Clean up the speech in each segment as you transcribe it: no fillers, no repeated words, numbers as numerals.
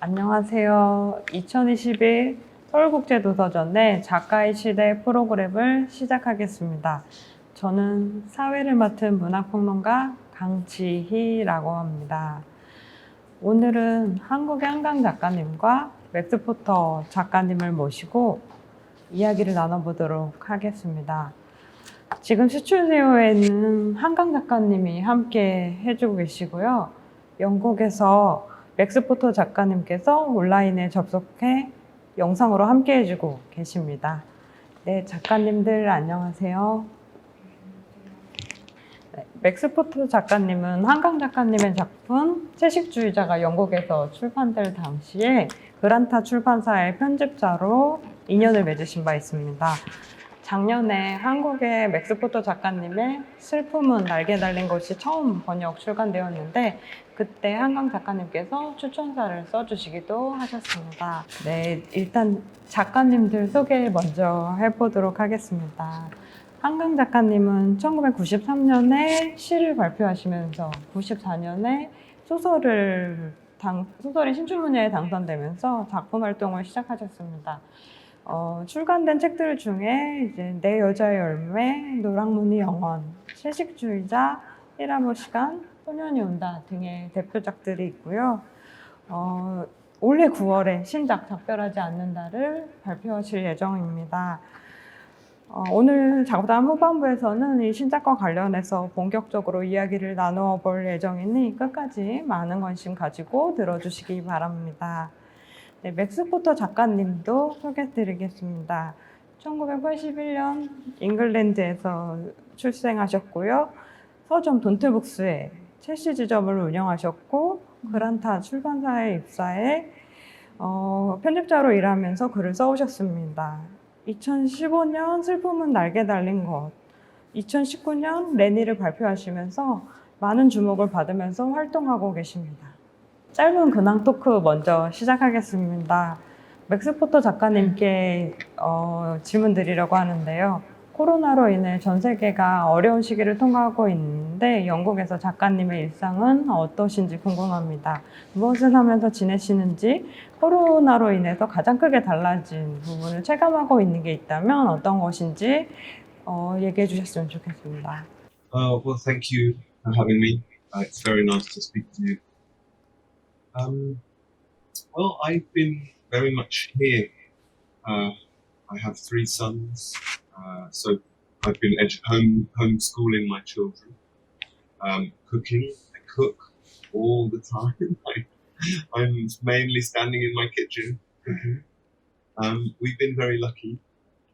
안녕하세요. 2021 서울국제도서전 내 작가의 시대 프로그램을 시작하겠습니다. 저는 사회를 맡은 문학평론가 강지희라고 합니다. 오늘은 한국의 한강 작가님과 맥스 포터 작가님을 모시고 이야기를 나눠보도록 하겠습니다. 지금 스튜디오에는 한강 작가님이 함께 해주고 계시고요. 영국에서 맥스 포터 작가님께서 온라인에 접속해 영상으로 함께 해주고 계십니다. 네, 작가님들 안녕하세요. 네, 맥스 포터 작가님은 한강 작가님의 작품 채식주의자가 영국에서 출판될 당시에 그란타 출판사의 편집자로 인연을 맺으신 바 있습니다. 작년에 한국의 맥스 포터 작가님의 슬픔은 날개 달린 것이 처음 번역 출간되었는데 그때 한강 작가님께서 추천사를 써주시기도 하셨습니다. 네, 일단 작가님들 소개 먼저 해보도록 하겠습니다. 한강 작가님은 1993년에 시를 발표하시면서 94년에 소설이 신춘문예에 당선되면서 작품 활동을 시작하셨습니다. 출간된 책들 중에 이제 내 여자의 열매, 노랑무늬 영원, 채식주의자, 히라모 시간, 소년이 온다 등의 대표작들이 있고요. 올해 9월에 신작 작별하지 않는다를 발표하실 예정입니다. 오늘 작업단 후반부에서는 이 신작과 관련해서 본격적으로 이야기를 나누어 볼 예정이니 끝까지 많은 관심 가지고 들어주시기 바랍니다. 네, 맥스 포터 작가님도 소개해드리겠습니다. 1981년 잉글랜드에서 출생하셨고요. 서점 돈트북스에 첼시 지점을 운영하셨고 그란타 출판사에 입사해 편집자로 일하면서 글을 써오셨습니다. 2015년 슬픔은 날개 달린 것, 2019년 레니를 발표하시면서 많은 주목을 받으면서 활동하고 계십니다. 짧은 근황 토크 먼저 시작하겠습니다. 맥스 포터 작가님께 질문 드리려고 하는데요. 코로나로 인해 전 세계가 어려운 시기를 통과하고 있는데 영국에서 작가님의 일상은 어떠신지 궁금합니다. 무엇을 하면서 지내시는지, 코로나로 인해서 가장 크게 달라진 부분을 체감하고 있는 게 있다면 어떤 것인지 얘기해 주셨으면 좋겠습니다. Well, thank you for having me. It's very nice to speak to you. Well, I've been very much here. I have 3 sons, so I've been homeschooling my children, cooking. I cook all the time. I'm mainly standing in my kitchen cooking. We've been very lucky.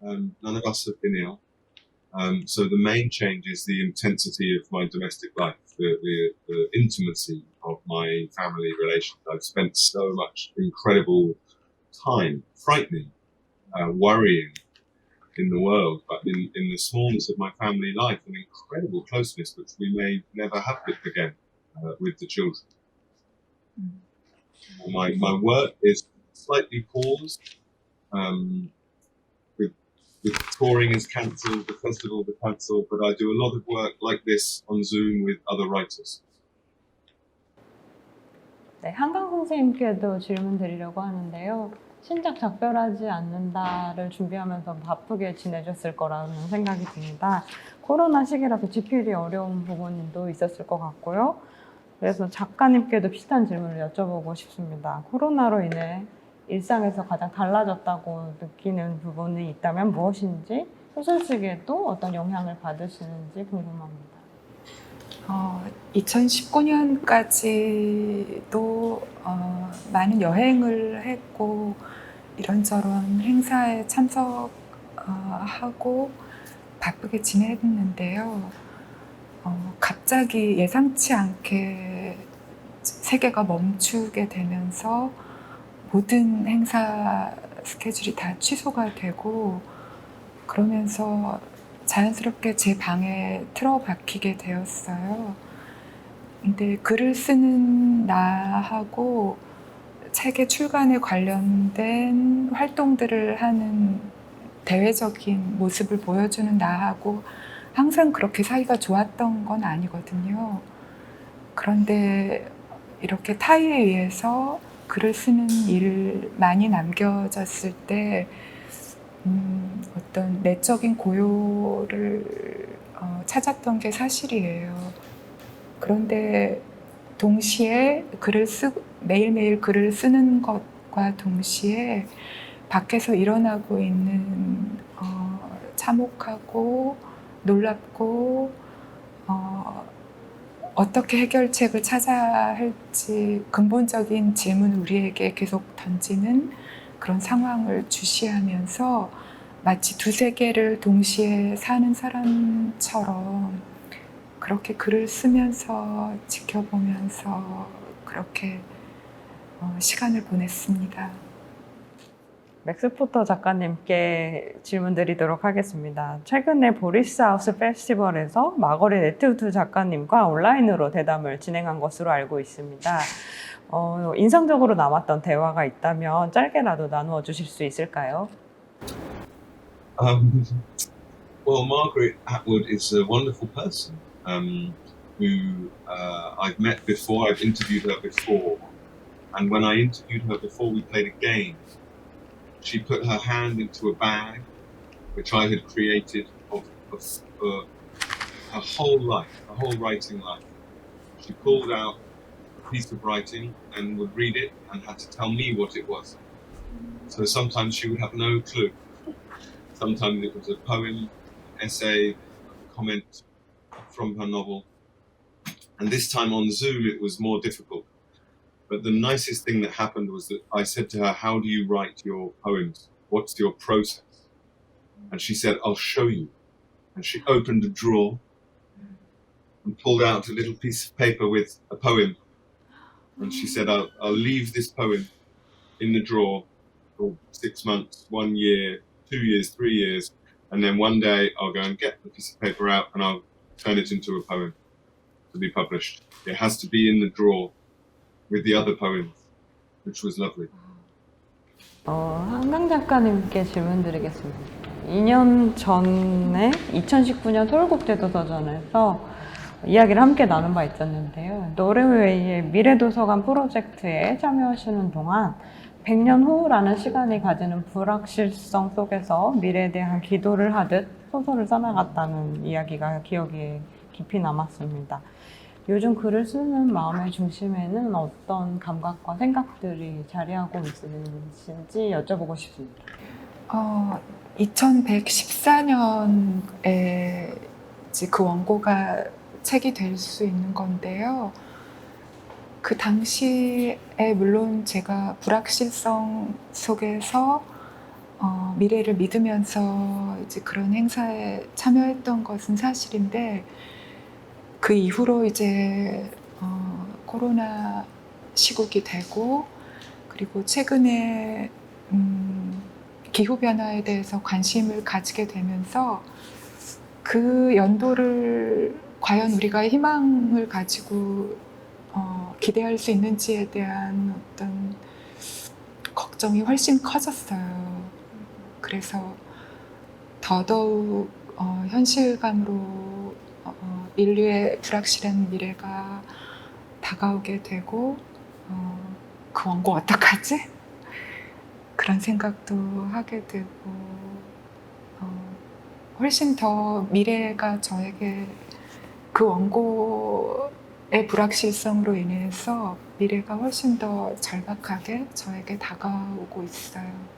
None of us have been ill. So the main change is the intensity of my domestic life, the intimacy of my family relations. I've spent so much incredible time, frightening, worrying in the world, but in the smallness of my family life, an incredible closeness which we may never have again with the children. My work is slightly paused. The touring is cancelled, the festivals are cancelled, but I do a lot of work like this on Zoom with other writers. 네, 한강 선생님께도 질문 드리려고 하는데요. 신작 작별하지 않는다를 준비하면서 바쁘게 지내셨을 거라는 생각이 듭니다. 코로나 시기라서 집필이 어려운 부분도 있었을 것 같고요. 그래서 작가님께도 비슷한 질문을 여쭤보고 싶습니다. 코로나로 인해 일상에서 가장 달라졌다고 느끼는 부분이 있다면 무엇인지, 소설 쓰기에도 어떤 영향을 받으시는지 궁금합니다. 2019년까지도 많은 여행을 했고 이런저런 행사에 참석하고 바쁘게 지냈는데요. 갑자기 예상치 않게 세계가 멈추게 되면서 모든 행사 스케줄이 다 취소가 되고 그러면서 자연스럽게 제 방에 틀어박히게 되었어요. 근데 글을 쓰는 나하고 책의 출간에 관련된 활동들을 하는 대외적인 모습을 보여주는 나하고 항상 그렇게 사이가 좋았던 건 아니거든요. 그런데 이렇게 타의에 의해서 글을 쓰는 일 많이 남겨졌을 때 어떤 내적인 고요를 찾았던 게 사실이에요. 그런데 동시에 매일매일 글을 쓰는 것과 동시에 밖에서 일어나고 있는 참혹하고 놀랍고 어떻게 해결책을 찾아야 할지 근본적인 질문을 우리에게 계속 던지는 그런 상황을 주시하면서 마치 두 세계를 동시에 사는 사람처럼 그렇게 글을 쓰면서 지켜보면서 그렇게 시간을 보냈습니다. 맥스 포터 작가님께 질문 드리도록 하겠습니다. 최근에 보리스 하우스 페스티벌에서 마거릿 애트우드 작가님과 온라인으로 대담을 진행한 것으로 알고 있습니다. 인상적으로 남았던 대화가 있다면 짧게라도 나누어 주실 수 있을까요? Well, Margaret Atwood is a wonderful person who I've met before. I've interviewed her before. And when I interviewed her before, we played a game. She put her hand into a bag, which I had created of her whole life, her whole writing life. She pulled out a piece of writing and would read it and had to tell me what it was. So sometimes she would have no clue. Sometimes it was a poem, essay, comment from her novel. And this time on Zoom, it was more difficult. But the nicest thing that happened was that I said to her, how do you write your poems? What's your process? And she said, I'll show you. And she opened a drawer and pulled out a little piece of paper with a poem. And she said, I'll leave this poem in the drawer for 6 months, 1 year, 2 years, 3 years. And then one day I'll go and get the piece of paper out and I'll turn it into a poem to be published. It has to be in the drawer with the other poems, which was lovely. 한강 작가님께 질문 드리겠습니다. 2년 전에 2019년 서울국제도서전에서 이야기를 함께 나눈 바 있었는데요. 노르웨이의 미래도서관 프로젝트에 참여하시는 동안 100년 후라는 시간이 가지는 불확실성 속에서 미래에 대한 기도를 하듯 소설을 써나갔다는 이야기가 기억에 깊이 남았습니다. 요즘 글을 쓰는 마음의 중심에는 어떤 감각과 생각들이 자리하고 있으신지 여쭤보고 싶습니다. 2114년에 그 원고가 책이 될 수 있는 건데요. 그 당시에 물론 제가 불확실성 속에서 미래를 믿으면서 이제 그런 행사에 참여했던 것은 사실인데 그 이후로 이제 코로나 시국이 되고 그리고 최근에 기후변화에 대해서 관심을 가지게 되면서 그 연도를 과연 우리가 희망을 가지고 기대할 수 있는지에 대한 어떤 걱정이 훨씬 커졌어요. 그래서 더더욱 현실감으로 인류의 불확실한 미래가 다가오게 되고 그 원고 어떡하지? 그런 생각도 하게 되고 훨씬 더 미래가 저에게 그 원고의 불확실성으로 인해서 미래가 훨씬 더 절박하게 저에게 다가오고 있어요.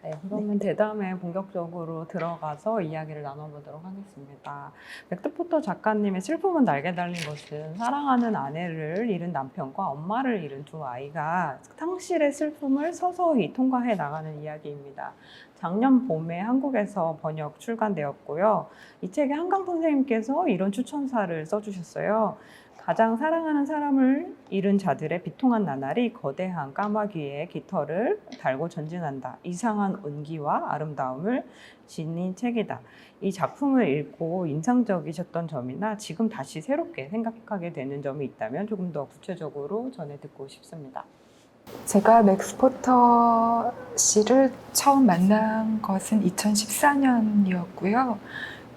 네, 그러면 대담에 본격적으로 들어가서 이야기를 나눠보도록 하겠습니다. 맥스 포터 작가님의 슬픔은 날개 달린 것은 사랑하는 아내를 잃은 남편과 엄마를 잃은 두 아이가 상실의 슬픔을 서서히 통과해 나가는 이야기입니다. 작년 봄에 한국에서 번역 출간되었고요. 이 책에 한강 선생님께서 이런 추천사를 써주셨어요. 가장 사랑하는 사람을 잃은 자들의 비통한 나날이 거대한 까마귀의 깃털을 달고 전진한다. 이상한 온기와 아름다움을 지닌 책이다. 이 작품을 읽고 인상적이셨던 점이나 지금 다시 새롭게 생각하게 되는 점이 있다면 조금 더 구체적으로 전해 듣고 싶습니다. 제가 맥스 포터 씨를 처음 만난 것은 2014년이었고요.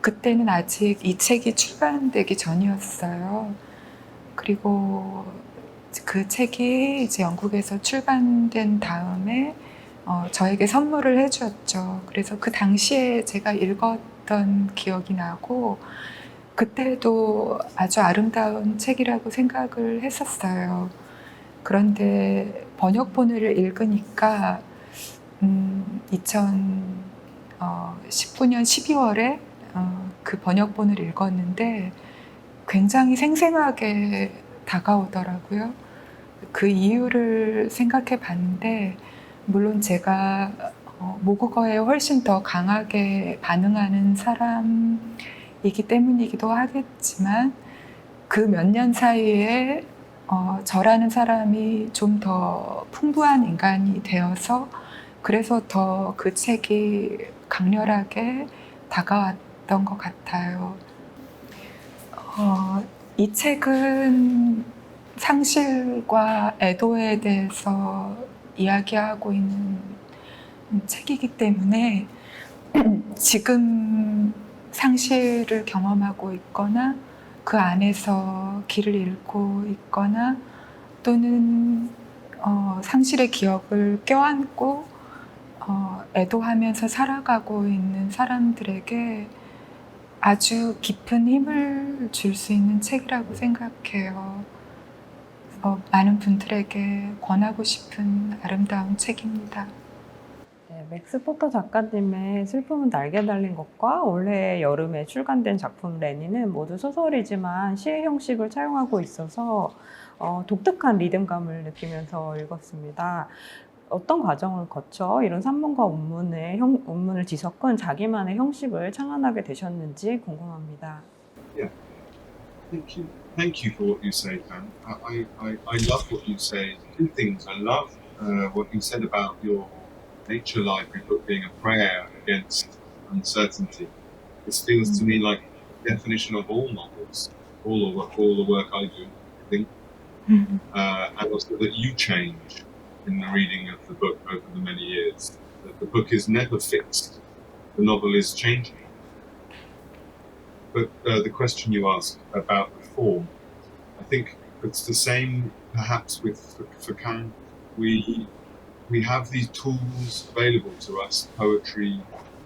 그때는 아직 이 책이 출간되기 전이었어요. 그리고 그 책이 이제 영국에서 출간된 다음에 저에게 선물을 해주었죠. 그래서 그 당시에 제가 읽었던 기억이 나고 그때도 아주 아름다운 책이라고 생각을 했었어요. 그런데 번역본을 읽으니까 2019년 12월에 그 번역본을 읽었는데 굉장히 생생하게 다가오더라고요. 그 이유를 생각해 봤는데 물론 제가 모국어에 훨씬 더 강하게 반응하는 사람이기 때문이기도 하겠지만 그 몇 년 사이에 저라는 사람이 좀 더 풍부한 인간이 되어서 그래서 더 그 책이 강렬하게 다가왔던 것 같아요. 이 책은 상실과 애도에 대해서 이야기하고 있는 책이기 때문에 지금 상실을 경험하고 있거나 그 안에서 길을 잃고 있거나 또는 상실의 기억을 껴안고 애도하면서 살아가고 있는 사람들에게 아주 깊은 힘을 줄 수 있는 책이라고 생각해요. 많은 분들에게 권하고 싶은 아름다운 책입니다. 네, 맥스 포터 작가님의 슬픔은 날개 달린 것과 올해 여름에 출간된 작품 레니는 모두 소설이지만 시의 형식을 차용하고 있어서 독특한 리듬감을 느끼면서 읽었습니다. 어떤 과정을 거쳐 이런 산문과 운문을 뒤섞은 자기만의 형식을 창안하게 되셨는지 궁금합니다. Thank you for what you say, Dan. I love what you say. Two things. I love what you said about your Nature Library book being a prayer against uncertainty. This feels to me like the definition of all novels, all the work I do, I think. And also that you change in the reading of the book over the many years. That the book is never fixed. The novel is changing. But the question you asked about the form, I think it's the same perhaps with Foucault. We have these tools available to us: poetry,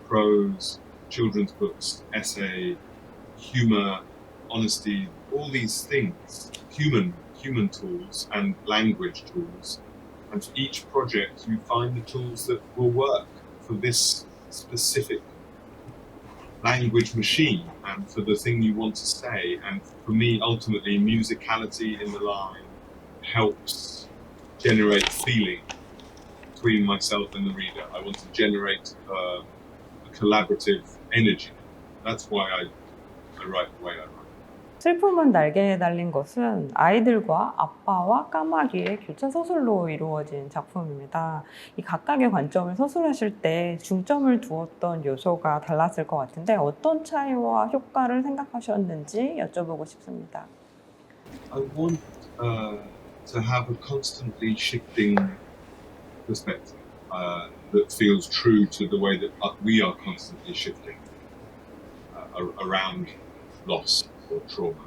prose, children's books, essay, humor, honesty, all these things, human tools and language tools. And for each project, you find the tools that will work for this specific language machine and for the thing you want to say. And for me, ultimately, musicality in the line helps generate feeling between myself and the reader. I want to generate a collaborative energy. That's why I write the way I write. 슬픔은 날개에 달린 것은 아이들과 아빠와 까마귀의 교차 서술로 이루어진 작품입니다. 이 각각의 관점을 서술하실 때 중점을 두었던 요소가 달랐을 것 같은데 어떤 차이와 효과를 생각하셨는지 여쭤보고 싶습니다. I want to have a constantly shifting perspective that feels true to the way that we are constantly shifting around loss or trauma.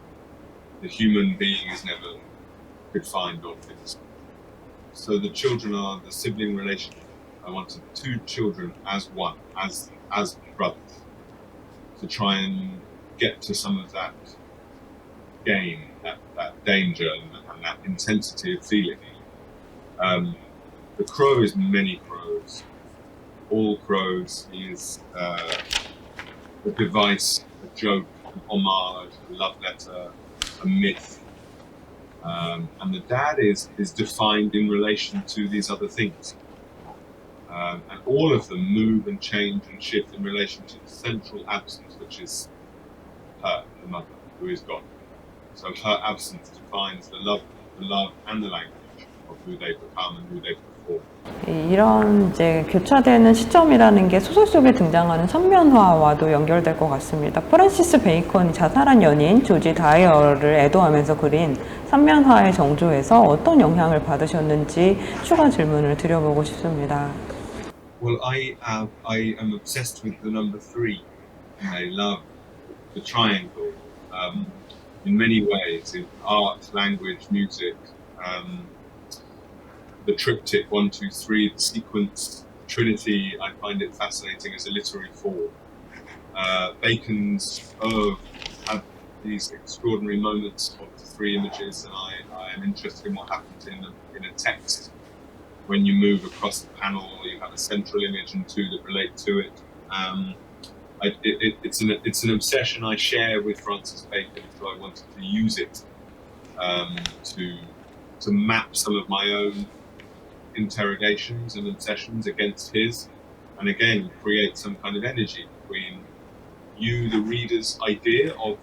The human being is never defined or fixed. So the children are the sibling relationship. I wanted two children as one, as brothers, to try and get to some of that game, that danger and that intensity of feeling. The crow is many crows. All crows is a device, a joke, an homage, a love letter, a myth. And the dad is defined in relation to these other things. And all of them move and change and shift in relation to the central absence, which is her, the mother, who is gone. So her absence defines the love and the language of who they become and who they perform. 이런 이제 교차되는 시점이라는 게 소설 속에 등장하는 선면화와도 연결될 것 같습니다. 프란시스 베이컨이 자살한 연인 조지 다이어를 애도하면서 그린 선면화의 정조에서 어떤 영향을 받으셨는지 추가 질문을 드려보고 싶습니다. Well, I am obsessed with the number 3. I love the triangle in many ways, in art, language, music. the triptych 1, 2, 3, the sequence, Trinity. I find it fascinating as a literary form. Bacon's have these extraordinary moments of the three images, and I am interested in what happens in a text when you move across the panel, or you have a central image and two that relate to it. It's an obsession I share with Francis Bacon, so I wanted to use it to map some of my own interrogations and obsessions against his, and again create some kind of energy between you, the reader's idea of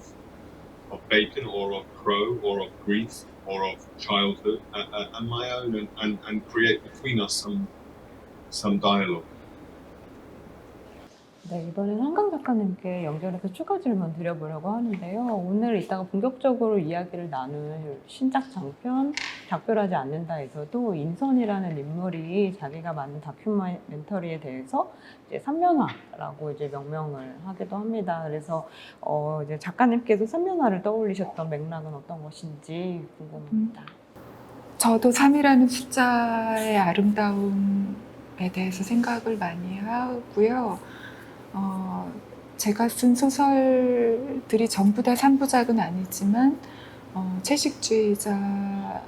Bacon, or of Crow, or of grief, or of childhood, and my own, and create between us some dialogue. 네, 이번엔 한강 작가님께 연결해서 추가 질문 드려보려고 하는데요. 오늘 이따가 본격적으로 이야기를 나눌 신작 장편 작별하지 않는다에서도 인선이라는 인물이 자기가 만든 다큐멘터리에 대해서 이제 삼면화라고 이제 명명을 하기도 합니다. 그래서 이제 작가님께서 삼면화를 떠올리셨던 맥락은 어떤 것인지 궁금합니다. 저도 3이라는 숫자의 아름다움에 대해서 생각을 많이 하고요. 제가 쓴 소설들이 전부 다 3부작은 아니지만 채식주의자나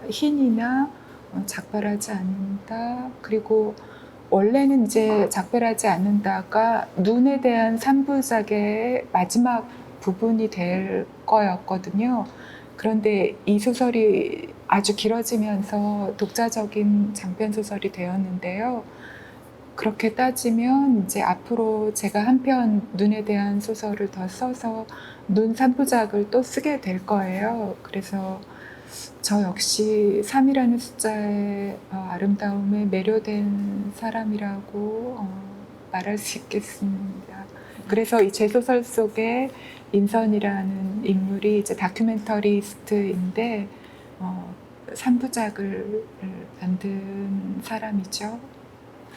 흰이나 작별하지 않는다, 그리고 원래는 이제 작별하지 않는다가 눈에 대한 3부작의 마지막 부분이 될 거였거든요. 그런데 이 소설이 아주 길어지면서 독자적인 장편 소설이 되었는데요. 그렇게 따지면 이제 앞으로 제가 한 편 눈에 대한 소설을 더 써서 눈 3부작을 또 쓰게 될 거예요. 그래서 저 역시 3이라는 숫자의 아름다움에 매료된 사람이라고 말할 수 있겠습니다. 그래서 이 제 소설 속에 인선이라는 인물이 이제 다큐멘터리스트인데 3부작을 만든 사람이죠.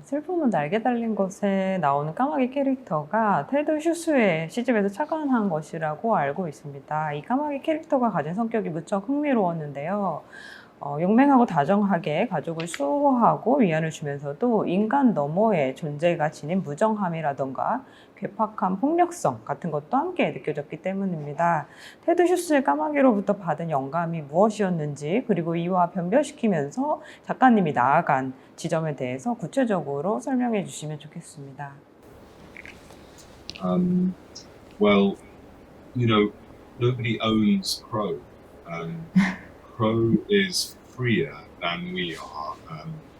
슬픔은 날개 달린 것에 나오는 까마귀 캐릭터가 테드 휴스의 시집에서 착안한 것이라고 알고 있습니다. 이 까마귀 캐릭터가 가진 성격이 무척 흥미로웠는데요. 용맹하고 다정하게 가족을 수호하고 위안을 주면서도 인간 너머의 존재가 지닌 무정함이라던가 괴팍한 폭력성 같은 것도 함께 느껴졌기 때문입니다. 테드 휴스의 까마귀로부터 받은 영감이 무엇이었는지, 그리고 이와 변별시키면서 작가님이 나아간 지점에 대해서 구체적으로 설명해 주시면 좋겠습니다. Well, you know, nobody owns Crow. Crow is freer than we are.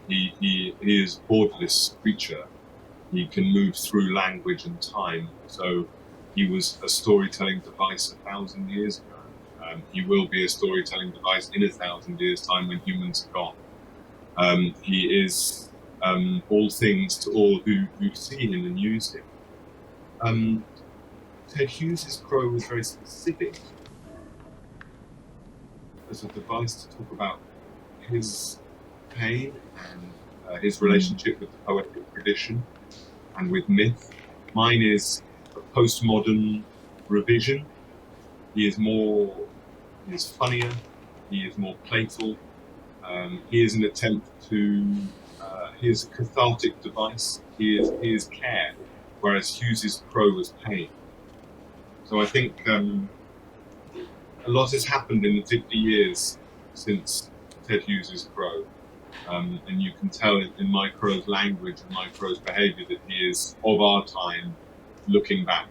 He is a borderless creature. He can move through language and time. So he was a storytelling device 1,000 years ago. He will be a storytelling device in 1,000 years' time when humans are gone. He is all things to all who see him and use him. Ted Hughes' Crow was very specific as a device to talk about his pain and his relationship with the poetic tradition and with myth. Mine is a postmodern revision. He is funnier, he is more playful. He is an attempt to, he is a cathartic device. He is care, whereas Hughes's Crow was pain. So I think a lot has happened in the 50 years since Ted Hughes's Crow. And you can tell in my Crow's language and my Crow's behavior that he is of our time looking back.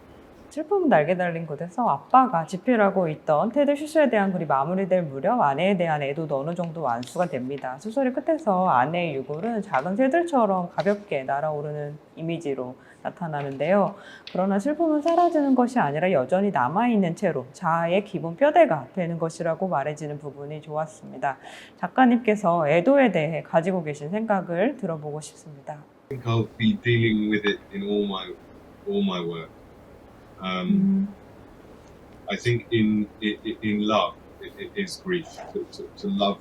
슬픔은 날개 달린 곳에서 아빠가 집필하고 있던 테드 휴스에 대한 글이 마무리될 무렵 아내에 대한 애도도 어느 정도 완수가 됩니다. 소설의 끝에서 아내의 유골은 작은 새들처럼 가볍게 날아오르는 이미지로 나타나는데요. 그러나 슬픔은 사라지는 것이 아니라 여전히 남아있는 채로 자아의 기본 뼈대가 되는 것이라고 말해지는 부분이 좋았습니다. 작가님께서 애도에 대해 가지고 계신 생각을 들어보고 싶습니다. I think I'll be dealing with it in all my work. I think in love, it is grief. To love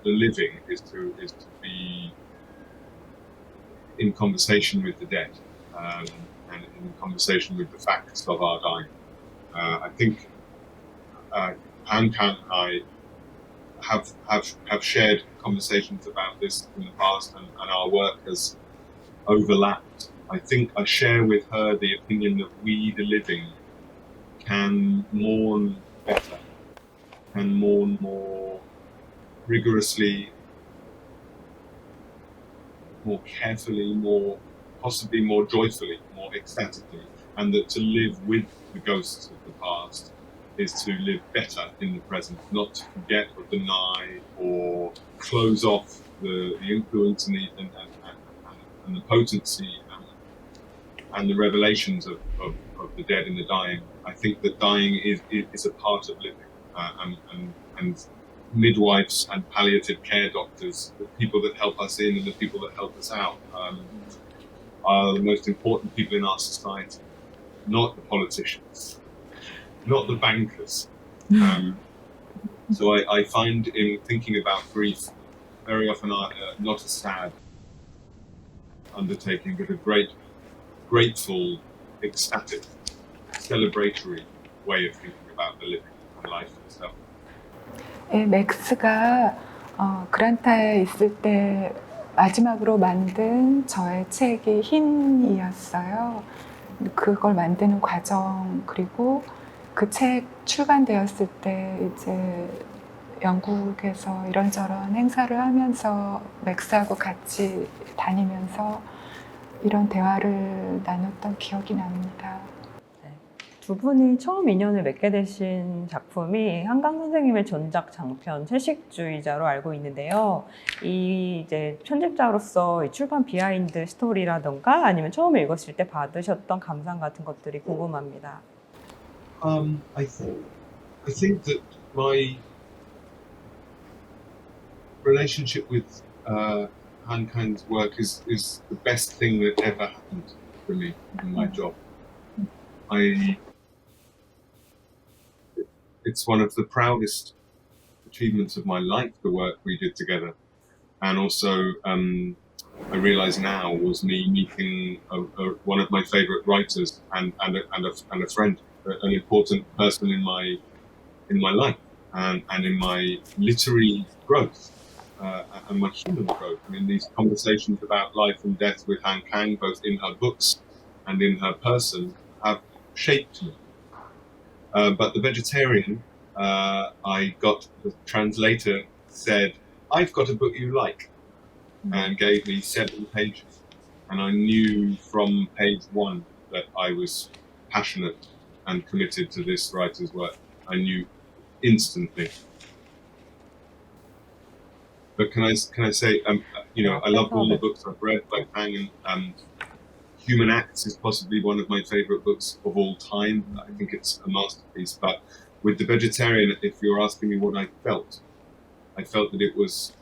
the living is to be in conversation with the dead, and in conversation with the facts of our dying. I think Han Kang Hai have shared conversations about this in the past, and our work has overlapped. I think I share with her the opinion that we, the living, can mourn better, can mourn more rigorously, more carefully, more possibly more joyfully, more ecstatically, and that to live with the ghosts of the past is to live better in the present, not to forget or deny or close off the influence and the potency and the revelations of the dead and the dying. I think that dying is a part of living, and midwives and palliative care doctors, the people that help us in and the people that help us out, are the most important people in our society, not the politicians, not the bankers. So I find in thinking about grief very often not a sad undertaking, but a grateful, ecstatic, celebratory way of thinking about the living and life itself. 예, 맥스가 그란타에 있을 때 마지막으로 만든 저의 책이 흰이었어요. 그걸 만드는 과정, 그리고 그 책 출간되었을 때 이제 영국에서 이런저런 행사를 하면서 맥스하고 같이 다니면서 이런 대화를 나눴던 기억이 납니다. 두 분이 처음 인연을 맺게 되신 작품이 한강 선생님의 전작 장편 채식주의자로 알고 있는데요. 이 이제 편집자로서 이 출판 비하인드 스토리라던가 아니면 처음 읽었을 때 받으셨던 감상 같은 것들이 궁금합니다. I think that my relationship with Han Kang's work is the best thing that ever happened for me in my job. It's one of the proudest achievements of my life, the work we did together. And also, I realize now was me meeting one of my favorite writers and a friend, an important person in my life and in my literary growth and my human growth. I mean, these conversations about life and death with Han Kang, both in her books and in her person, have shaped me. But The Vegetarian, I got the translator said, "I've got a book you like," and gave me 7 pages. And I knew from page 1 that I was passionate and committed to this writer's work. I knew instantly. But can I say, I love all the books I've read by Kang, and Human Acts is possibly one of my favorite books of all time. I think it's a masterpiece. But with The Vegetarian, if you're asking me what I felt that it was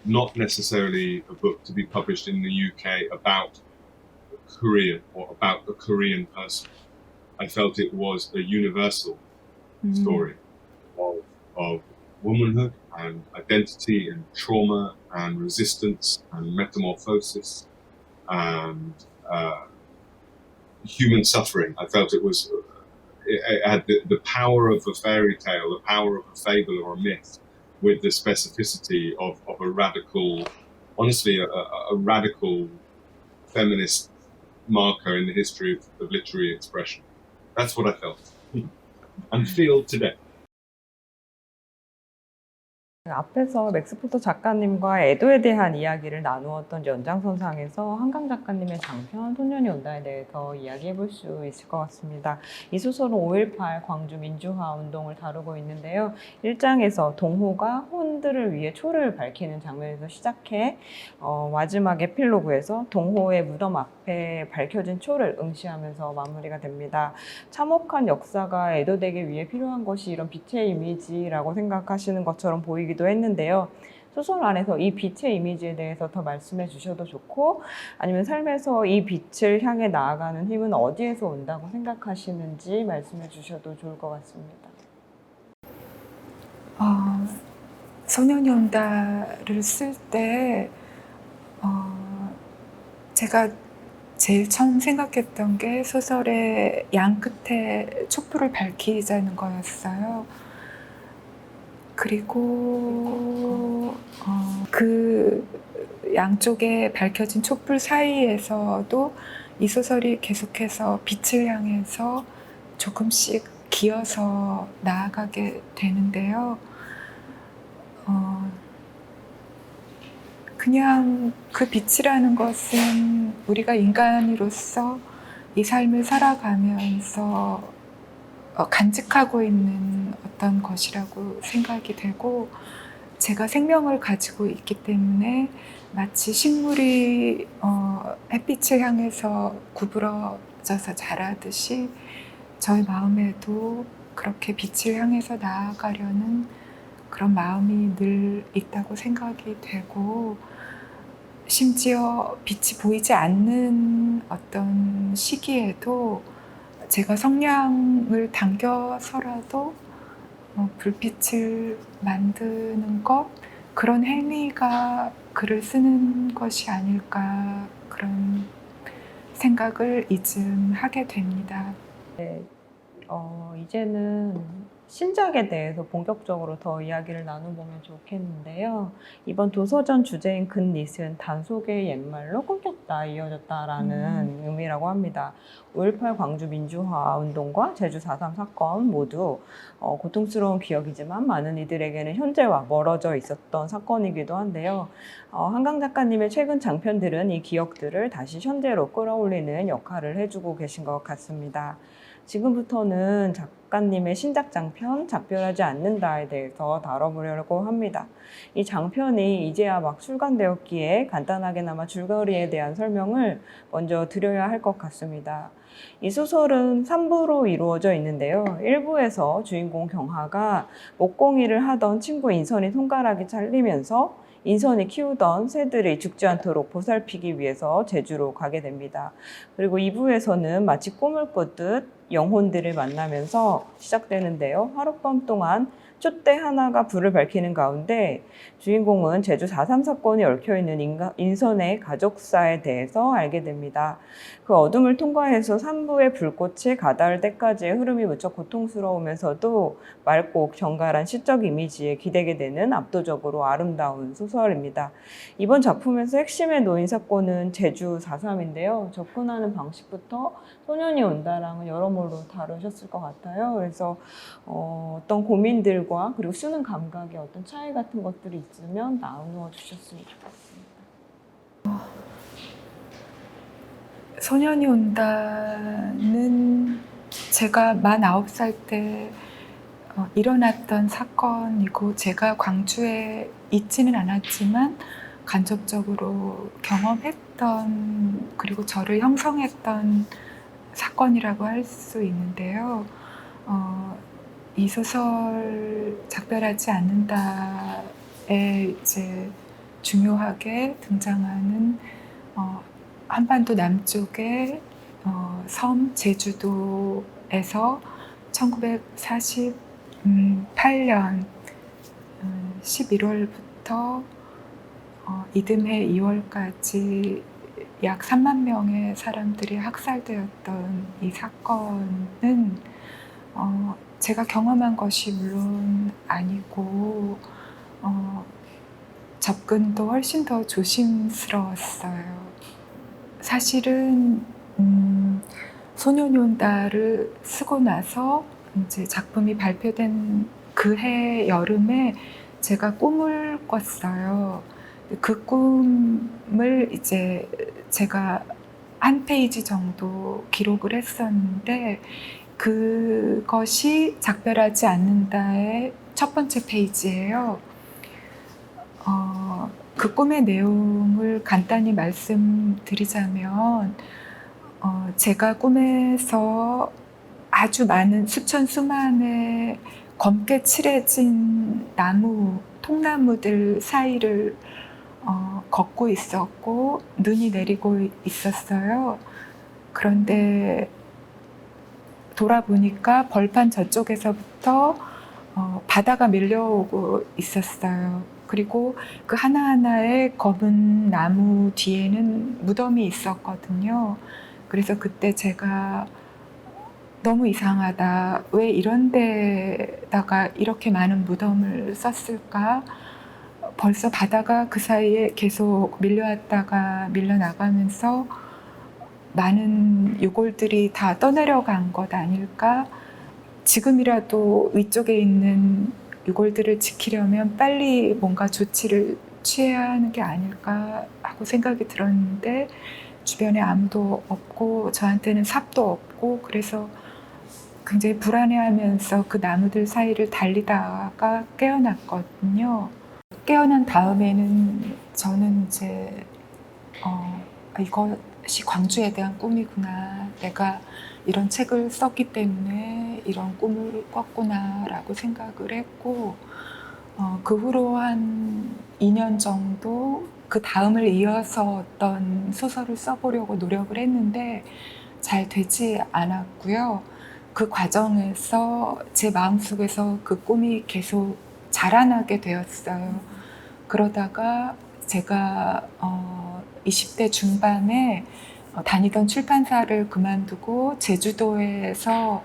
not necessarily a book to be published in the UK about Korea or about a Korean person. I felt it was a universal story of womanhood and identity and trauma and resistance and metamorphosis and human suffering. I felt it had the power of a fairy tale, the power of a fable or a myth, with the specificity of a radical, honestly, a radical feminist marker in the history of literary expression. That's what I felt and feel today. 앞에서 맥스포터 작가님과 애도에 대한 이야기를 나누었던 연장선상에서 한강 작가님의 장편 소년이 온다에 대해서 이야기해 볼 수 있을 것 같습니다. 이 소설은 5.18 광주 민주화 운동을 다루고 있는데요. 1장에서 동호가 혼들을 위해 초를 밝히는 장면에서 시작해 마지막 에필로그에서 동호의 무덤 앞에 밝혀진 초를 응시하면서 마무리가 됩니다. 참혹한 역사가 애도되기 위해 필요한 것이 이런 빛의 이미지라고 생각하시는 것처럼 보이기도 했는데요. 소설 안에서 이 빛의 이미지에 대해서 더 말씀해 주셔도 좋고, 아니면 삶에서 이 빛을 향해 나아가는 힘은 어디에서 온다고 생각하시는지 말씀해 주셔도 좋을 것 같습니다. 소년이 온다를 쓸 때 제가 제일 처음 생각했던 게 소설의 양 끝에 촛불을 밝히자는 거였어요. 그리고 그 양쪽에 밝혀진 촛불 사이에서도 이 소설이 계속해서 빛을 향해서 조금씩 기어서 나아가게 되는데요. 그냥 그 빛이라는 것은 우리가 인간으로서 이 삶을 살아가면서 간직하고 있는 어떤 것이라고 생각이 되고, 제가 생명을 가지고 있기 때문에 마치 식물이 햇빛을 향해서 구부러져서 자라듯이 저의 마음에도 그렇게 빛을 향해서 나아가려는 그런 마음이 늘 있다고 생각이 되고, 심지어 빛이 보이지 않는 어떤 시기에도 제가 성냥을 당겨서라도 불빛을 만드는 것, 그런 행위가 글을 쓰는 것이 아닐까, 그런 생각을 이쯤 하게 됩니다. 이제는 신작에 대해서 본격적으로 더 이야기를 나눠보면 좋겠는데요. 이번 도서전 주제인 근릿은 단속의 옛말로 끊겼다, 이어졌다라는 의미라고 합니다. 5.18 광주 민주화 운동과 제주 4.3 사건 모두 고통스러운 기억이지만 많은 이들에게는 현재와 멀어져 있었던 사건이기도 한데요. 한강 작가님의 최근 장편들은 이 기억들을 다시 현재로 끌어올리는 역할을 해주고 계신 것 같습니다. 지금부터는 작가님의 신작 장편 작별하지 않는다에 대해서 다뤄보려고 합니다. 이 장편이 이제야 막 출간되었기에 간단하게나마 줄거리에 대한 설명을 먼저 드려야 할 것 같습니다. 이 소설은 3부로 이루어져 있는데요. 1부에서 주인공 경하가 목공일을 하던 친구 인선이 손가락이 잘리면서 인선이 키우던 새들이 죽지 않도록 보살피기 위해서 제주로 가게 됩니다. 그리고 2부에서는 마치 꿈을 꾸듯 영혼들을 만나면서 시작되는데요. 하룻밤 동안 촛대 하나가 불을 밝히는 가운데 주인공은 제주 4.3 사건이 얽혀있는 인선의 가족사에 대해서 알게 됩니다. 그 어둠을 통과해서 3부의 불꽃이 가닿을 때까지의 흐름이 무척 고통스러우면서도 맑고 정갈한 시적 이미지에 기대게 되는 압도적으로 아름다운 소설입니다. 이번 작품에서 핵심의 놓인 사건은 제주 4.3인데요. 접근하는 방식부터 소년이 온다랑은 여러모로 다루셨을 것 같아요. 그래서 어떤 고민들과 그리고 쓰는 감각의 어떤 차이 같은 것들이 있으면 나누어 주셨으면 좋겠습니다. 소년이 온다는 제가 49살 때 일어났던 사건이고, 제가 광주에 있지는 않았지만 간접적으로 경험했던, 그리고 저를 형성했던 사건이라고 할 수 있는데요. 이 소설 작별하지 않는다에 이제 중요하게 등장하는 한반도 남쪽의 섬 제주도에서 1948년 11월부터 이듬해 2월까지 약 3만 명의 사람들이 학살되었던 이 사건은 제가 경험한 것이 물론 아니고 접근도 훨씬 더 조심스러웠어요. 사실은 소년이 온다를 쓰고 나서 이제 작품이 발표된 그 해 여름에 제가 꿈을 꿨어요. 그 꿈을 이제 제가 한 페이지 정도 기록을 했었는데, 그것이 작별하지 않는다의 첫 번째 페이지예요. 그 꿈의 내용을 간단히 말씀드리자면, 제가 꿈에서 아주 많은 수천수만의 검게 칠해진 나무, 통나무들 사이를 걷고 있었고 눈이 내리고 있었어요. 그런데 돌아보니까 벌판 저쪽에서부터 바다가 밀려오고 있었어요. 그리고 그 하나하나의 검은 나무 뒤에는 무덤이 있었거든요. 그래서 그때 제가 너무 이상하다. 왜 이런 데다가 이렇게 많은 무덤을 썼을까? 벌써 바다가 그 사이에 계속 밀려왔다가 밀려나가면서 많은 유골들이 다 떠내려간 것 아닐까? 지금이라도 위쪽에 있는 유골들을 지키려면 빨리 뭔가 조치를 취해야 하는 게 아닐까 하고 생각이 들었는데 주변에 아무도 없고 저한테는 삽도 없고 그래서 굉장히 불안해하면서 그 나무들 사이를 달리다가 깨어났거든요. 깨어난 다음에는 저는 이제 이것이 광주에 대한 꿈이구나. 내가 이런 책을 썼기 때문에 이런 꿈을 꿨구나라고 생각을 했고 그 후로 한 2년 정도 그 다음을 이어서 어떤 소설을 써보려고 노력을 했는데 잘 되지 않았고요. 그 과정에서 제 마음속에서 그 꿈이 계속 자라나게 되었어요. 그러다가 제가 20대 중반에 다니던 출판사를 그만두고 제주도에서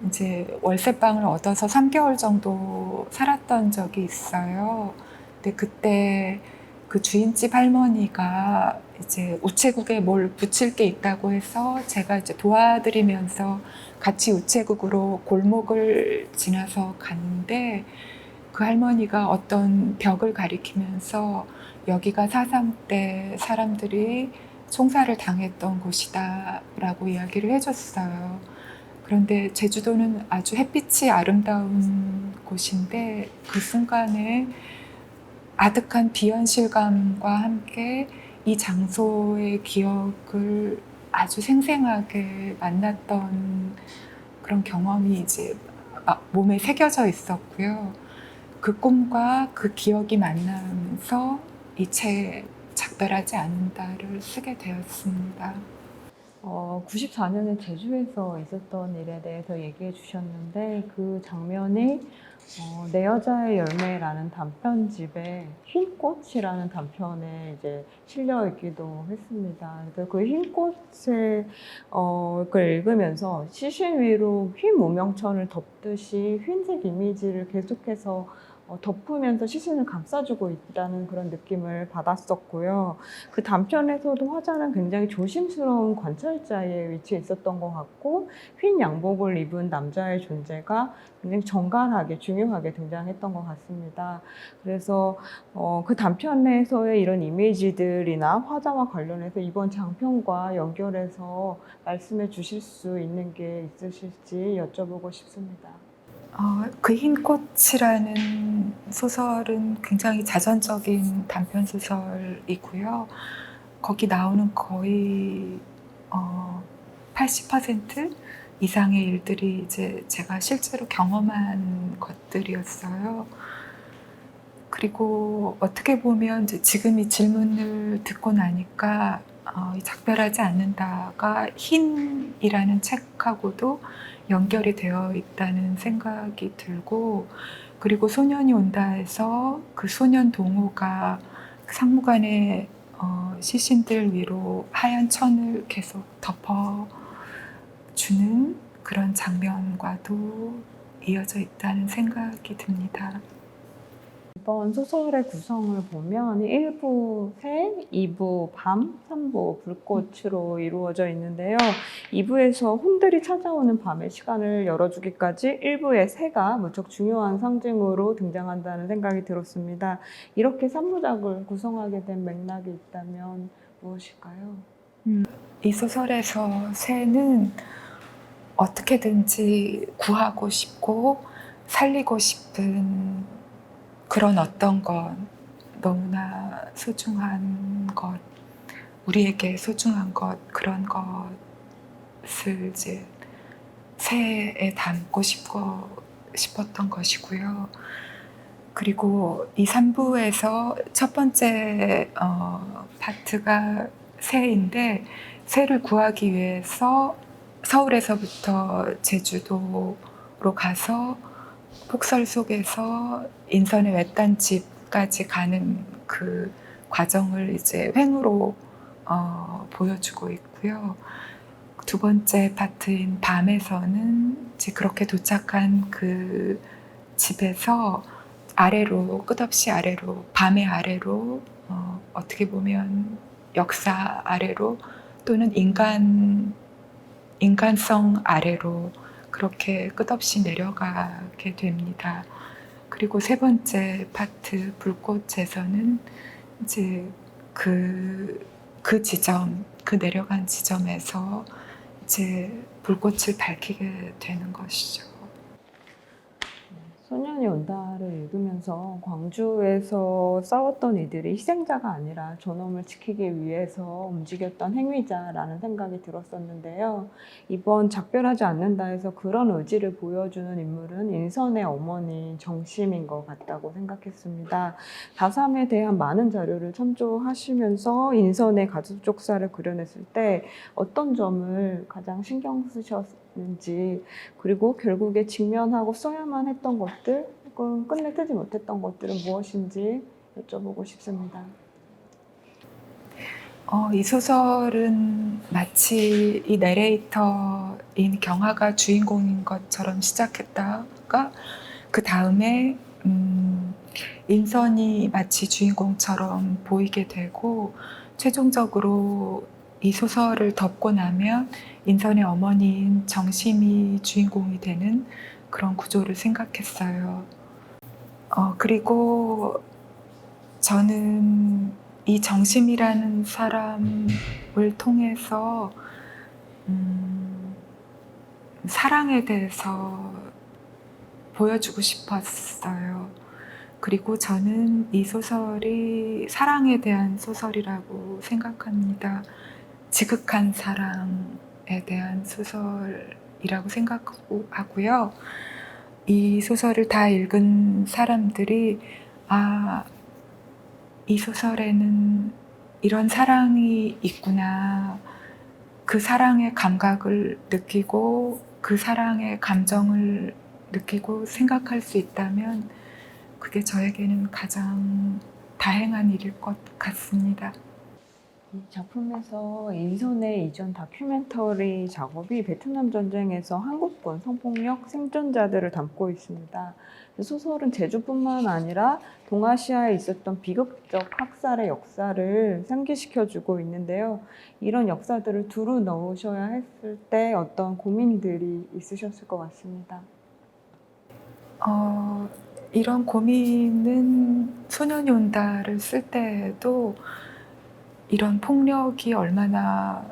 이제 월세방을 얻어서 3개월 정도 살았던 적이 있어요. 근데 그때 그 주인집 할머니가 이제 우체국에 뭘 붙일 게 있다고 해서 제가 이제 도와드리면서 같이 우체국으로 골목을 지나서 갔는데 그 할머니가 어떤 벽을 가리키면서 여기가 4.3 때 사람들이 총살을 당했던 곳이다 라고 이야기를 해줬어요. 그런데 제주도는 아주 햇빛이 아름다운 곳인데 그 순간에 아득한 비현실감과 함께 이 장소의 기억을 아주 생생하게 만났던 그런 경험이 이제 몸에 새겨져 있었고요. 그 꿈과 그 기억이 만나면서 이 책 작별하지 않는다를 쓰게 되었습니다. 94년에 제주에서 있었던 일에 대해서 얘기해 주셨는데 그 장면이 내 여자의 열매라는 단편집에 흰 꽃이라는 단편에 이제 실려 있기도 했습니다. 그래서 그 흰 꽃을 그걸 읽으면서 시신 위로 흰 무명천을 덮듯이 흰색 이미지를 계속해서 덮으면서 시신을 감싸주고 있다는 그런 느낌을 받았었고요. 그 단편에서도 화자는 굉장히 조심스러운 관찰자의 위치에 있었던 것 같고 흰 양복을 입은 남자의 존재가 굉장히 정갈하게 중요하게 등장했던 것 같습니다. 그래서 그 단편에서의 이런 이미지들이나 화자와 관련해서 이번 장편과 연결해서 말씀해 주실 수 있는 게 있으실지 여쭤보고 싶습니다. 그 흰 꽃이라는 소설은 굉장히 자전적인 단편 소설이고요. 거기 나오는 거의 80% 이상의 일들이 이제 제가 실제로 경험한 것들이었어요. 그리고 어떻게 보면 이제 지금 이 질문을 듣고 나니까 이 작별하지 않는다가 흰이라는 책하고도 연결이 되어 있다는 생각이 들고 그리고 소년이 온다에서 그 소년 동호가 상무관의 시신들 위로 하얀 천을 계속 덮어주는 그런 장면과도 이어져 있다는 생각이 듭니다. 이번 소설의 구성을 보면 1부 새, 2부 밤, 3부 불꽃으로 이루어져 있는데요. 2부에서 혼들이 찾아오는 밤의 시간을 열어주기까지 1부의 새가 무척 중요한 상징으로 등장한다는 생각이 들었습니다. 이렇게 3부작을 구성하게 된 맥락이 있다면 무엇일까요? 이 소설에서 새는 어떻게든지 구하고 싶고 살리고 싶은 그런 어떤 것, 너무나 소중한 것, 우리에게 소중한 것, 그런 것을 이제 새에 담고 싶었던 것이고요. 그리고 이 3부에서 첫 번째 파트가 새인데 새를 구하기 위해서 서울에서부터 제주도로 가서 폭설 속에서 인선의 외딴 집까지 가는 그 과정을 이제 횡으로 보여주고 있고요. 두 번째 파트인 밤에서는 이제 그렇게 도착한 그 집에서 아래로, 끝없이 아래로, 밤의 아래로, 어떻게 보면 역사 아래로 또는 인간성 아래로 그렇게 끝없이 내려가게 됩니다. 그리고 세 번째 파트 불꽃에서는 이제 그 지점, 그 내려간 지점에서 이제 불꽃을 밝히게 되는 것이죠. 소년이 온다를 읽으면서 광주에서 싸웠던 이들이 희생자가 아니라 존엄을 지키기 위해서 움직였던 행위자라는 생각이 들었었는데요. 이번 작별하지 않는다에서 그런 의지를 보여주는 인물은 인선의 어머니 정심인 것 같다고 생각했습니다. 4.3에 대한 많은 자료를 참조하시면서 인선의 가족 사를 그려냈을 때 어떤 점을 가장 신경 쓰셨는지, 그리고 결국에 직면하고 써야만 했던 것들, 혹은 끝내 쓰지 못했던 것들은 무엇인지 여쭤보고 싶습니다. 이 소설은 마치 이 내레이터인 경화가 주인공인 것처럼 시작했다가 그 다음에 인선이 마치 주인공처럼 보이게 되고 최종적으로 이 소설을 덮고 나면 인선의 어머니인 정심이 주인공이 되는 그런 구조를 생각했어요. 그리고 저는 이 정심이라는 사람을 통해서 사랑에 대해서 보여주고 싶었어요. 그리고 저는 이 소설이 사랑에 대한 소설이라고 생각합니다. 지극한 사랑에 대한 소설이라고 생각하고요. 이 소설을 다 읽은 사람들이 이 소설에는 이런 사랑이 있구나. 그 사랑의 감각을 느끼고 그 사랑의 감정을 느끼고 생각할 수 있다면 그게 저에게는 가장 다행한 일일 것 같습니다. 이 작품에서 인선의 이전 다큐멘터리 작업이 베트남 전쟁에서 한국군 성폭력 생존자들을 담고 있습니다. 소설은 제주뿐만 아니라 동아시아에 있었던 비극적 학살의 역사를 상기시켜주고 있는데요. 이런 역사들을 두루 넣으셔야 했을 때 어떤 고민들이 있으셨을 것 같습니다. 이런 고민은 소년이 온다를 쓸 때에도 이런 폭력이 얼마나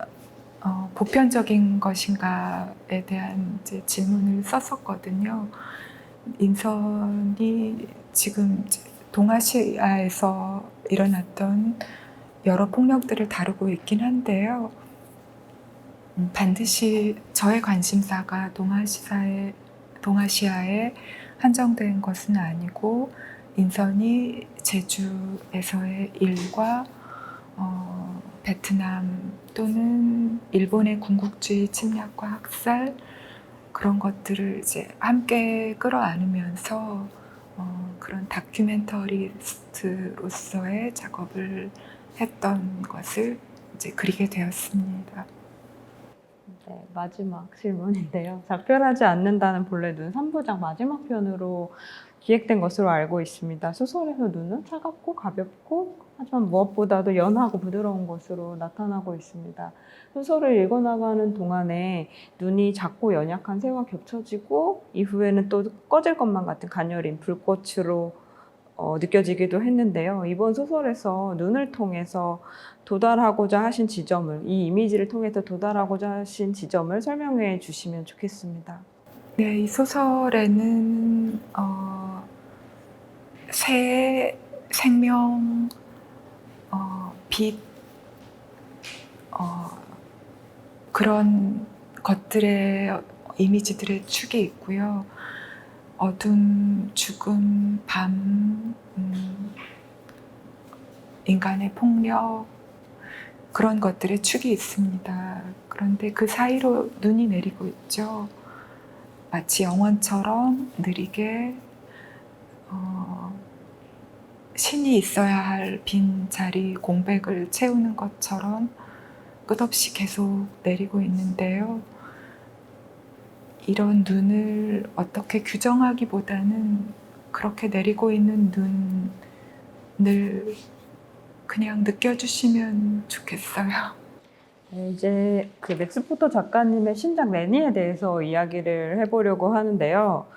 보편적인 것인가에 대한 이제 질문을 썼었거든요. 인선이 지금 동아시아에서 일어났던 여러 폭력들을 다루고 있긴 한데요. 반드시 저의 관심사가 동아시아에 한정된 것은 아니고 인선이 제주에서의 일과 베트남 또는 일본의 군국주의 침략과 학살 그런 것들을 이제 함께 끌어안으면서 그런 다큐멘터리스트로서의 작업을 했던 것을 이제 그리게 되었습니다. 네, 마지막 질문인데요. 작별하지 않는다는 본래 눈 3부작 마지막 편으로 기획된 것으로 알고 있습니다. 소설에서 눈은 차갑고 가볍고 하지만 무엇보다도 연하고 부드러운 것으로 나타나고 있습니다. 소설을 읽어나가는 동안에 눈이 작고 연약한 새와 겹쳐지고 이후에는 또 꺼질 것만 같은 가녀린 불꽃으로 느껴지기도 했는데요. 이번 소설에서 눈을 통해서 도달하고자 하신 지점을, 이 이미지를 통해서 도달하고자 하신 지점을 설명해 주시면 좋겠습니다. 네, 이 소설에는 새, 생명, 빛, 그런 것들의 이미지들의 축이 있고요. 어둠, 죽음, 밤, 인간의 폭력, 그런 것들의 축이 있습니다. 그런데 그 사이로 눈이 내리고 있죠. 마치 영원처럼 느리게 신이 있어야 할 빈 자리 공백을 채우는 것처럼 끝없이 계속 내리고 있는데요. 이런 눈을 어떻게 규정하기보다는 그렇게 내리고 있는 눈을 그냥 느껴주시면 좋겠어요. 네, 이제 그 맥스 포터 작가님의 신작 레니에 대해서 이야기를 해보려고 하는데요.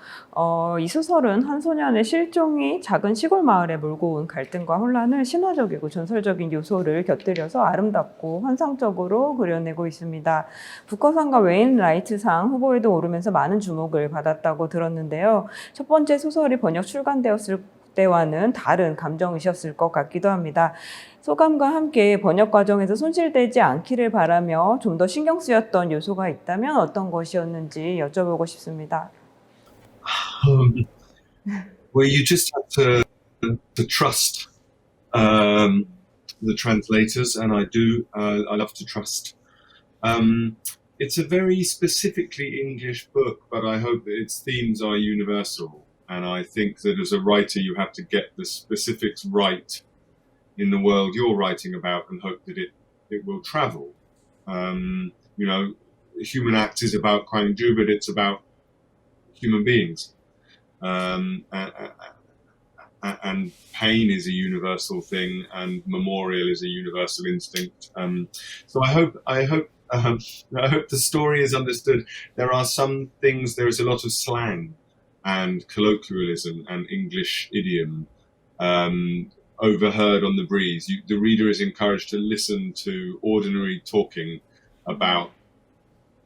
이 소설은 한 소년의 실종이 작은 시골 마을에 몰고 온 갈등과 혼란을 신화적이고 전설적인 요소를 곁들여서 아름답고 환상적으로 그려내고 있습니다. 부커상과 웨인 라이트상 후보에도 오르면서 많은 주목을 받았다고 들었는데요. 첫 번째 소설이 번역 출간되었을 때와는 다른 감정이셨을 것 같기도 합니다. 소감과 함께 번역 과정에서 손실되지 않기를 바라며 좀 더 신경 쓰였던 요소가 있다면 어떤 것이었는지 여쭤보고 싶습니다. Well, you just have to trust the translators, and I do. I love to trust. It's a very specifically English book, but I hope that its themes are universal. And I think that as a writer, you have to get the specifics right in the world you're writing about, and hope that it will travel. You know, Human Act is about crime and Jew, but it's about human beings. And pain is a universal thing, and memorial is a universal instinct. So I hope the story is understood. There are some things. There is a lot of slang and colloquialism and English idiom overheard on the breeze. The reader is encouraged to listen to ordinary talking about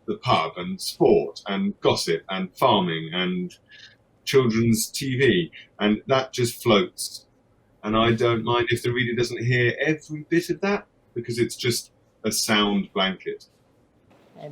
the pub and sport and gossip and farming and children's TV, and that just floats. And I don't mind if the reader doesn't hear every bit of that, because it's just a sound blanket.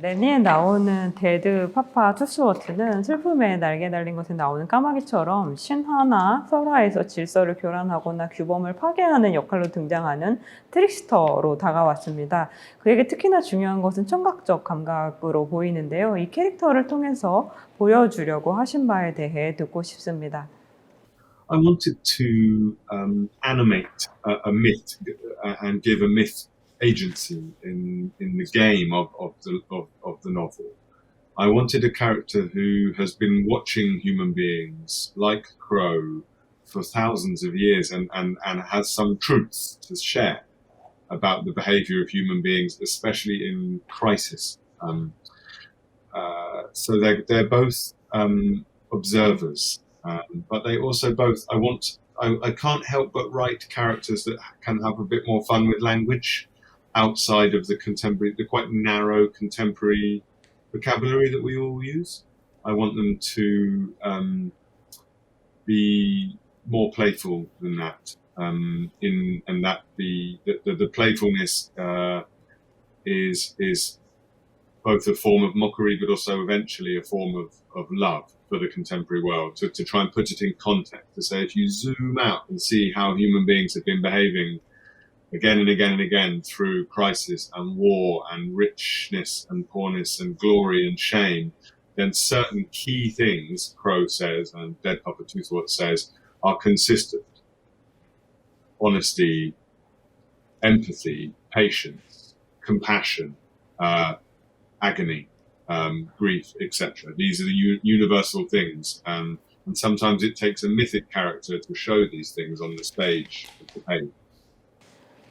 레니에 나오는 데드 파파 투스워트는 슬픔에 날개 달린 것에 나오는 까마귀처럼 신화나 설화에서 질서를 교란하거나 규범을 파괴하는 역할로 등장하는 트릭스터로 다가왔습니다. 그에게 특히나 중요한 것은 청각적 감각으로 보이는데요. 이 캐릭터를 통해서 보여주려고 하신 바에 대해 듣고 싶습니다. I wanted to animate a myth and give a myth agency in the game of the novel. I wanted a character who has been watching human beings like Crow for thousands of years and has some truths to share about the behavior of human beings, especially in crisis. So they're both observers, but they also both. I can't help but write characters that can have a bit more fun with language outside of the quite narrow contemporary vocabulary that we all use. I want them to be more playful than that. The playfulness is both a form of mockery, but also eventually a form of love for the contemporary world. To try and put it in context, to say if you zoom out and see how human beings have been behaving again and again and again through crisis and war and richness and poorness and glory and shame, then certain key things, Crow says and Dead Papa Toothwort says, are consistent. Honesty, empathy, patience, compassion, agony, grief, etc. These are the universal things, and sometimes it takes a mythic character to show these things on the stage of the page.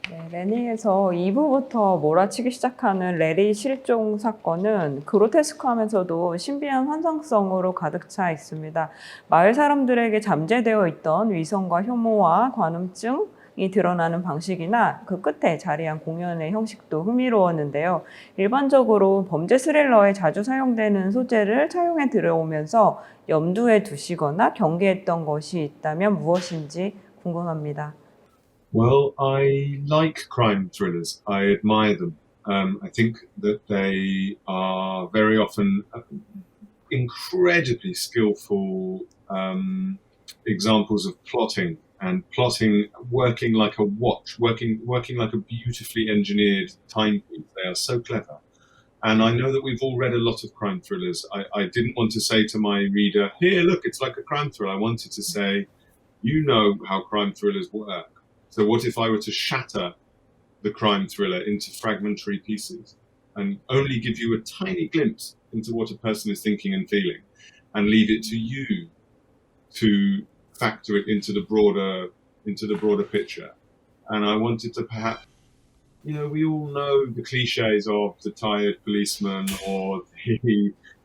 네, 레니에서 2부부터 몰아치기 시작하는 레리 실종 사건은 그로테스크하면서도 신비한 환상성으로 가득 차 있습니다. 마을 사람들에게 잠재되어 있던 위선과 혐오와 관음증이 드러나는 방식이나 그 끝에 자리한 공연의 형식도 흥미로웠는데요. 일반적으로 범죄 스릴러에 자주 사용되는 소재를 차용해 들어오면서 염두에 두시거나 경계했던 것이 있다면 무엇인지 궁금합니다. Well, I like crime thrillers. I admire them. I think that they are very often incredibly skillful examples of plotting working like a watch, working like a beautifully engineered timepiece. They are so clever. And I know that we've all read a lot of crime thrillers. I didn't want to say to my reader, here, look, it's like a crime thriller. I wanted to say, you know how crime thrillers work. So what if I were to shatter the crime thriller into fragmentary pieces and only give you a tiny glimpse into what a person is thinking and feeling, and leave it to you to factor it into the broader picture. And I wanted to perhaps, we all know the cliches of the tired policeman or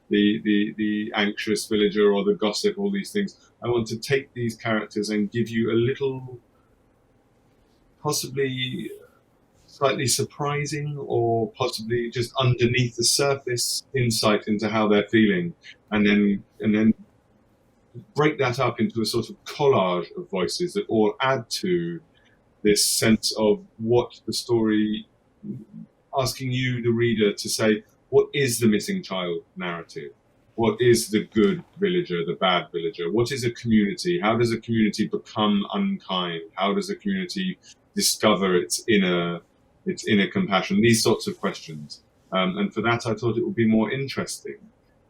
the anxious villager or the gossip, all these things. I want to take these characters and give you a little, possibly slightly surprising or possibly just underneath the surface insight into how they're feeling, and then break that up into a sort of collage of voices that all add to this sense of what the story, asking you, the reader, to say, what is the missing child narrative? What is the good villager, the bad villager? What is a community? How does a community become unkind? How does a community discover its inner compassion? These sorts of questions. And for that, I thought it would be more interesting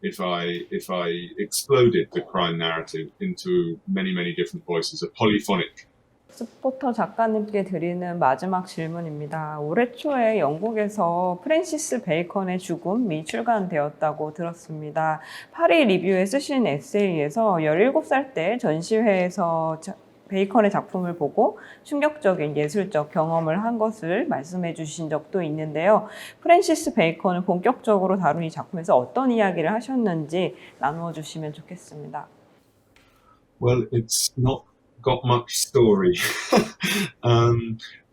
if I exploded the crime narrative into many, many different voices, a polyphonic. 스포터 작가님께 드리는 마지막 질문입니다. 올해 초에 영국에서 프랜시스 베이컨의 죽음이 출간되었다고 들었습니다. 파리 리뷰에 쓰신 에세이에서 17살 때 전시회에서 베이컨의 작품을 보고 충격적인 예술적 경험을 한 것을 말씀해 주신 적도 있는데요. 프랜시스 베이컨을 본격적으로 다룬 이 작품에서 어떤 이야기를 하셨는지 나누어 주시면 좋겠습니다. Well, it's not got much story,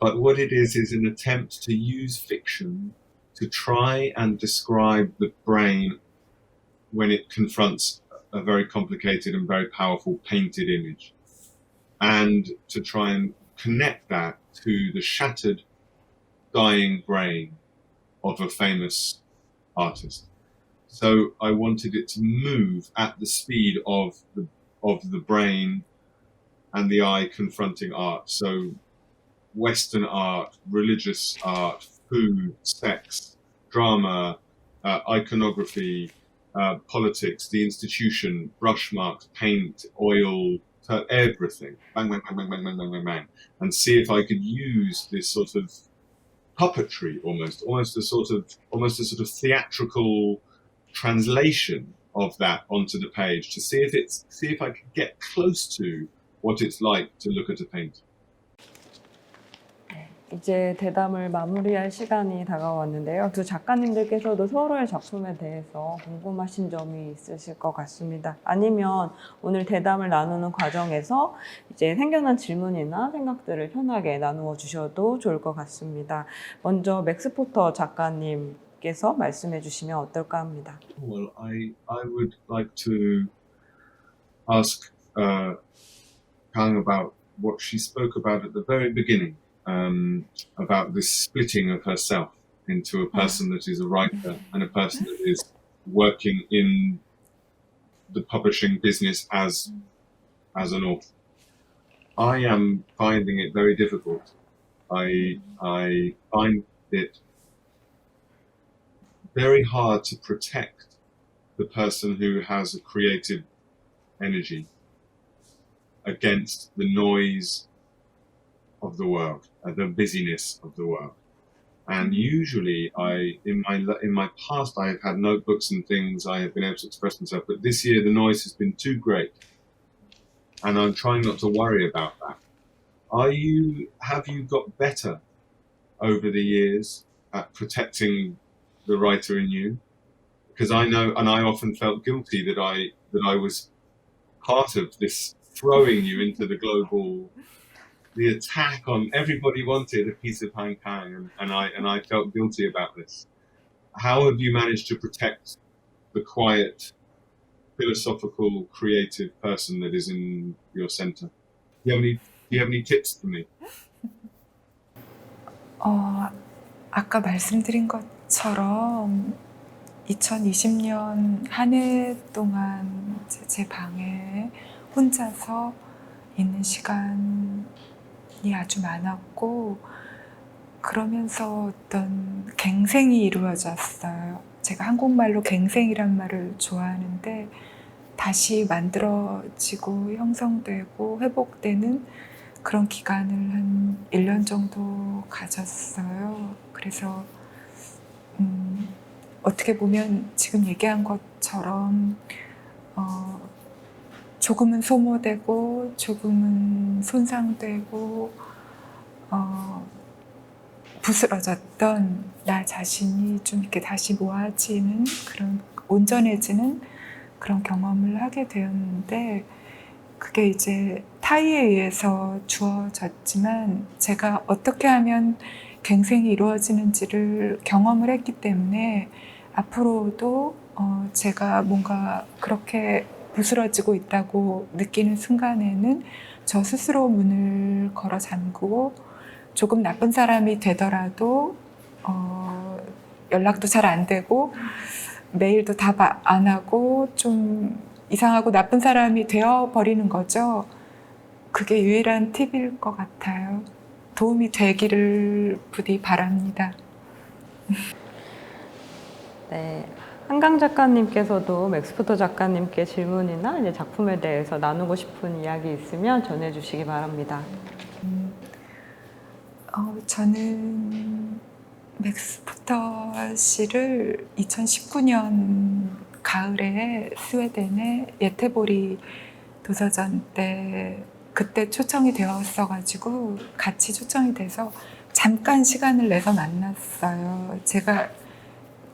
but what it is an attempt to use fiction to try and describe the brain when it confronts a very complicated and very powerful painted image, and to try and connect that to the shattered, dying brain of a famous artist. So I wanted it to move at the speed of the brain and the eye confronting art. So Western art, religious art, food, sex, drama, iconography, politics, the institution, brush marks, paint, oil, everything. Bang, bang, bang, bang, bang, bang, bang, bang, bang. And see if I could use this sort of puppetry almost a sort of theatrical translation of that onto the page, to see if I could get close to what it's like to look at a painting. 이제 대담을 마무리할 시간이 다가왔는데요. 두 작가님들께서도 서로의 작품에 대해서 궁금하신 점이 있으실 것 같습니다. 아니면 오늘 대담을 나누는 과정에서 이제 생겨난 질문이나 생각들을 편하게 나누어 주셔도 좋을 것 같습니다. 먼저 맥스 포터 작가님께서 말씀해 주시면 어떨까 합니다. Well, I would like to ask Kang about what she spoke about at the very beginning. About this splitting of herself into a person that is a writer and a person that is working in the publishing business as an author. I am finding it very difficult. I find it very hard to protect the person who has a creative energy against the noise of the world, the busyness of the world. And usually in my past, I have had notebooks and things, I have been able to express myself, but this year the noise has been too great. And I'm trying not to worry about that. Have you got better over the years at protecting the writer in you? Because I know, and I often felt guilty that I was part of this throwing you into the attack on everybody wanted a piece of Han Kang, and I felt guilty about this. How have you managed to protect the quiet, philosophical, creative person that is in your center? Do you have any tips for me? 아까 말씀드린 것처럼 2020년 한 해 동안 제 방에 혼자서 있는 시간이 아주 많았고, 그러면서 어떤 갱생이 이루어졌어요. 제가 한국말로 갱생이란 말을 좋아하는데, 다시 만들어지고 형성되고 회복되는 그런 기간을 한 1년 정도 가졌어요. 그래서 어떻게 보면 지금 얘기한 것처럼 조금은 소모되고 조금은 손상되고 부스러졌던 나 자신이 좀 이렇게 다시 모아지는 그런 온전해지는 그런 경험을 하게 되었는데 그게 이제 타이에 의해서 주어졌지만 제가 어떻게 하면 갱생이 이루어지는지를 경험을 했기 때문에 앞으로도 제가 뭔가 그렇게 부스러지고 있다고 느끼는 순간에는 저 스스로 문을 걸어 잠그고 조금 나쁜 사람이 되더라도 연락도 잘 안 되고 메일도 답 안 하고 좀 이상하고 나쁜 사람이 되어버리는 거죠. 그게 유일한 팁일 것 같아요. 도움이 되기를 부디 바랍니다. 네. 한강 작가님께서도 맥스포터 작가님께 질문이나 이제 작품에 대해서 나누고 싶은 이야기 있으면 전해주시기 바랍니다. 저는 맥스 포터 씨를 2019년 가을에 스웨덴의 예테보리 도서전 때 그때 초청이 되었어가지고 같이 초청이 돼서 잠깐 시간을 내서 만났어요. 제가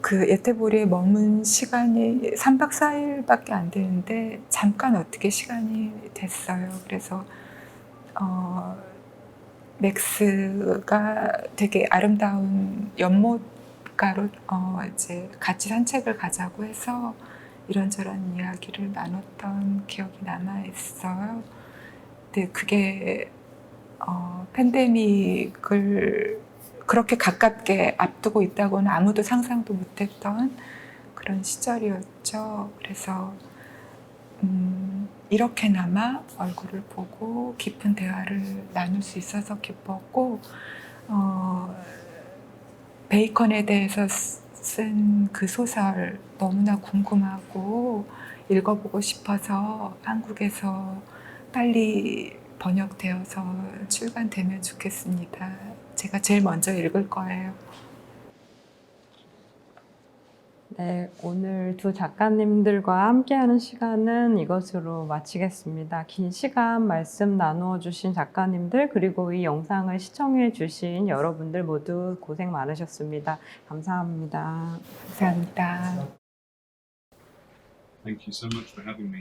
그 예테보리에 머문 시간이 3박 4일밖에 안 되는데 잠깐 어떻게 시간이 됐어요. 그래서 맥스가 되게 아름다운 연못가로 이제 같이 산책을 가자고 해서 이런저런 이야기를 나눴던 기억이 남아 있어요. 근데 그게 팬데믹을 그렇게 가깝게 앞두고 있다고는 아무도 상상도 못했던 그런 시절이었죠. 그래서 이렇게나마 얼굴을 보고 깊은 대화를 나눌 수 있어서 기뻤고 베이컨에 대해서 쓴 그 소설 너무나 궁금하고 읽어보고 싶어서 한국에서 빨리 번역되어서 출간되면 좋겠습니다. 제가 제일 먼저 읽을 거예요. 네, 오늘 두 작가님들과 함께하는 시간은 이것으로 마치겠습니다. 긴 시간 말씀 나누어 주신 작가님들 그리고 이 영상을 시청해 주신 여러분들 모두 고생 많으셨습니다. 감사합니다. 감사합니다. Thank you so much for having me.